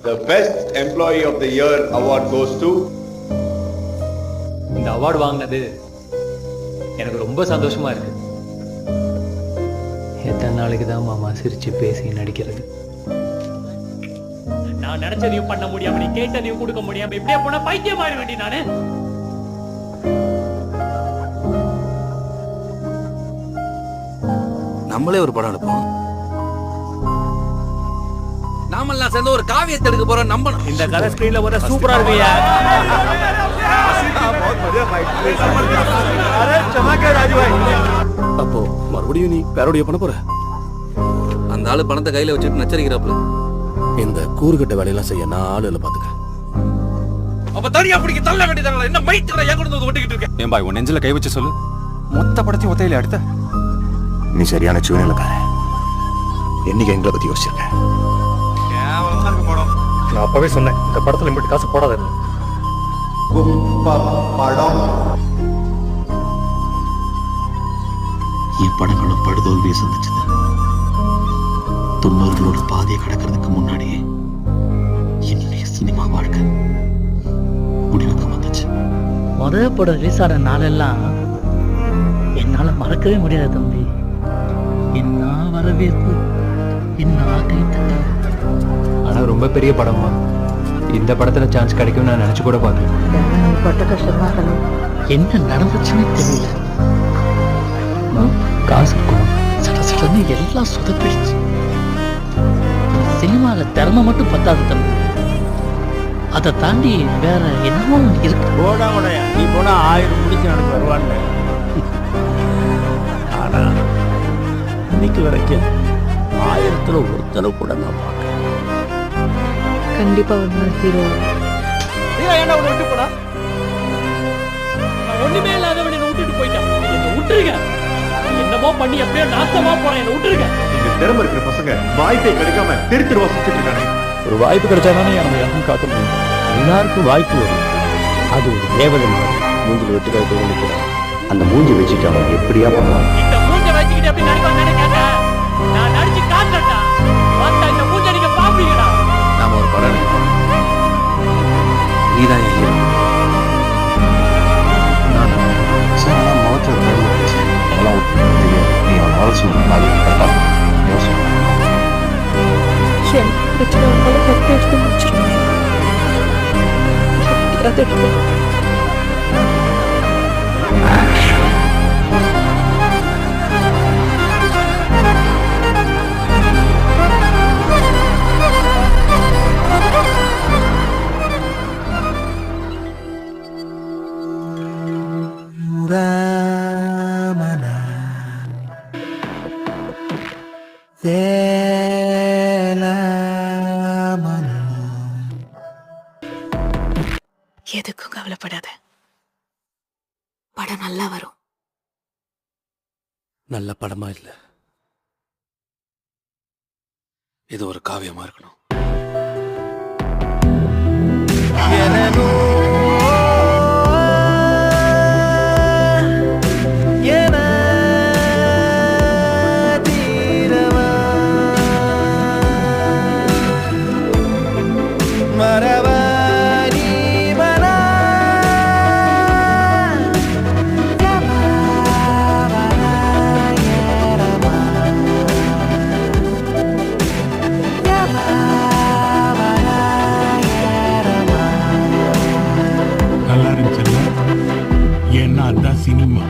The Best Employee of the Year award goes to இந்த award வாங்கினது எனக்கு ரொம்ப சந்தோஷமா இருக்கு. எத்தனை நாளைக்கு தான் மாமா சிரிச்சு பேசி நடிக்கிறது? நான் நினைச்சதையும் பண்ண முடியாம, நீ கேட்டதையும் கொடுக்க முடியாம இப்படியே போனா பைத்தியம் ஆயிட வேண்டி நானு. நம்மளே ஒரு படம் எடுப்போம். நாமெல்லாம் சேர்ந்து ஒரு காவியத்தை எடுக்க போறோம். நம்பணும். இந்த கதை ஸ்கிரீன்ல வர சூப்பரா இருக்குயா. அப்போ மறுபடியும் நீ பேரோடிய பண்ண போற? அந்த ஆளு பணத்தை கையில வச்சுட்டு நச்சரிக்கிறாப்ல. இந்த கூறுகட்ட வேலையெல்லாம் செய்ய நான் ஆளுல பாத்துக்க. அப்ப தனியா பிடிக்க தள்ள வேண்டியதாங்களா? என்ன மைத்துற என் கூட ஒட்டிக்கிட்டு இருக்கேன். ஏன் பாய் உன் நெஞ்சில கை வச்சு சொல்லு. மொத்த படத்தையும் ஒத்தையில எடுத்த நீ சரியான சூழ்நிலைக்கார. என்னைக்கு எங்களை பத்தி யோசிச்சிருக்க? நான் அப்பவே சொன்னேன், இந்த படத்துல இம்பிட்டு காசு போடாத. என் படங்களும் படுதோல்வியை சந்திச்சது 90களோட பாதையை கடக்கிறதுக்கு முன்னாடியே என்னுடைய சினிமா வாழ்க்கை முடிவுக்கு வந்துச்சு. முதல் படம் ரிலீஸ் ஆன நாளெல்லாம் என்னால மறக்கவே முடியாது தம்பி. என்ன வரவேற்பு, என்ன கைத்தட்டல். ஆனா ரொம்ப பெரிய படமா, இந்த படத்துல சான்ஸ் கிடைக்கும் நான் நினைச்சு கூட பார்க்கல. பட்ட கஷ்டமா என்ன நடந்துச்சுன்னு தெரியல. காசு இருக்கணும். சட சடன்னு எல்லாம் சொதப்பிடுச்சு. சினிமால திறமை மட்டும் பத்தாது தம்பி, அதை தாண்டி வேற என்னமோ இருக்கு. நீ போனா 1000 முடிச்சு எனக்கு வருவான்னு. ஆனா இன்னைக்கு வரைக்கும் 1000த்துல ஒருத்தனை கூட நான் பார்க்க. கண்டிப்பா ஒரு நாள் ஹீரோ. என்ன உன்னை விட்டு போனா? நான் ஒண்ணுமே இல்லாதவன் என்ன விட்டுட்டு போயிட்டான். என்ன விட்டுருங்க. என்னமோ பண்ணி எப்படியோ நாசமா போறேன். என்ன விட்டுருங்க. இங்க திறமை இருக்கிற பசங்க வாய்ப்பே கிடைக்காம திருத்திருவா சுத்திட்டு இருக்காங்க. ஒரு வாய்ப்பு கிடைச்சாதானே நம்ம யாரும் காக்க முடியும். எல்லாருக்கும் வாய்ப்பு வரும். அது ஒரு தேவதை மாதிரி மூஞ்சில் வெட்டு காய்த்து கொண்டு அந்த மூஞ்சி வச்சுட்டு அவன் எப்படியா பண்ணுவான்? இந்த மூஞ்ச வச்சுக்கிட்டு எப்படி நடிப்பான்னு கேட்டேன். நான் நடிச்சு காட்டட்டா? பார்த்தா இந்த மூஞ்ச நீங்க பாப்பீங்கடா. நாம ஒரு படம் எடுக்கணும். நீதான் என் ஹீரோ. பிரச்சனை வந்தாலும் கரெக்டாக எடுத்து முடிச்சிருக்கேன். எதுக்கும் கவலைப்படாத, படம் நல்லா வரும். நல்ல படமா இல்ல, இது ஒரு காவியமா இருக்கணும். நல்லா இருந்துச்சுல்ல? ஏன்னா அதுதான் சினிமா.